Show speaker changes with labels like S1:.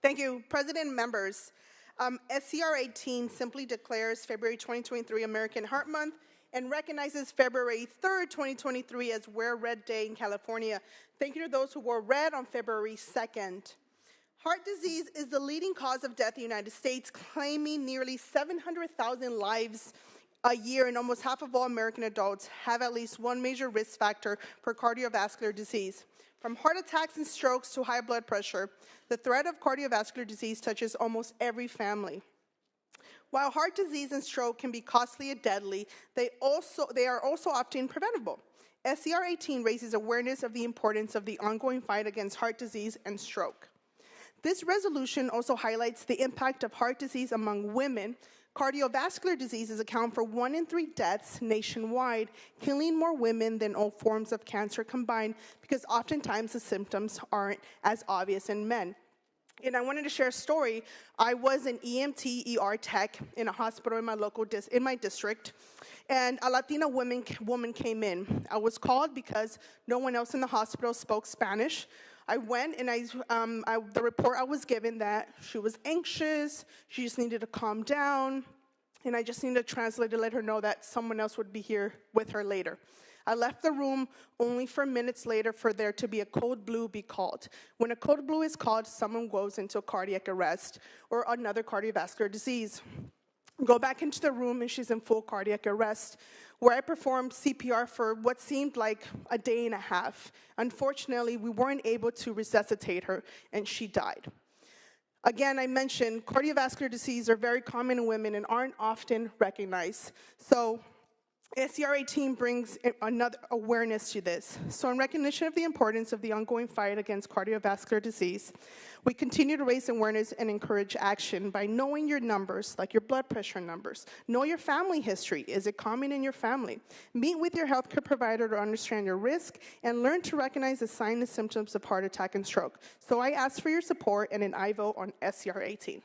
S1: Thank you. President and members, SCR 18 simply declares February 2023 American Heart Month and recognizes February 3rd, 2023 as Wear Red Day in California. Thank you to those who wore red on February 2nd. Heart disease is the leading cause of death in the United States, claiming nearly 700,000 lives a year, and almost half of all American adults have at least one major risk factor for cardiovascular disease. From heart attacks and strokes to high blood pressure, the threat of cardiovascular disease touches almost every family. While heart disease and stroke can be costly and deadly, they are also often preventable. SCR 18 raises awareness of the importance of the ongoing fight against heart disease and stroke. This resolution also highlights the impact of heart disease among women. Cardiovascular diseases account for 1 in 3 deaths nationwide, killing more women than all forms of cancer combined, because oftentimes the symptoms aren't as obvious in men. And I wanted to share a story. I was an EMT ER tech in a hospital in my district, and a Latina woman came in. I was called because no one else in the hospital spoke Spanish. I went, and the report I was given that she was anxious, she just needed to calm down, and I just needed a translator to let her know that someone else would be here with her later. I left the room only for minutes later for there to be a code blue be called. When a code blue is called, someone goes into a cardiac arrest or another cardiovascular disease. Go back into the room, and she's in full cardiac arrest, where I performed CPR for what seemed like a day and a half. Unfortunately, we weren't able to resuscitate her, and she died. Again, I mentioned cardiovascular disease are very common in women and aren't often recognized. So SCR 18 brings another awareness to this. So in recognition of the importance of the ongoing fight against cardiovascular disease, we continue to raise awareness and encourage action by knowing your numbers, like your blood pressure numbers. Know your family history. Is it common in your family? Meet with your healthcare provider to understand your risk and learn to recognize the signs and symptoms of heart attack and stroke. So I ask for your support, and an I vote on SCR 18.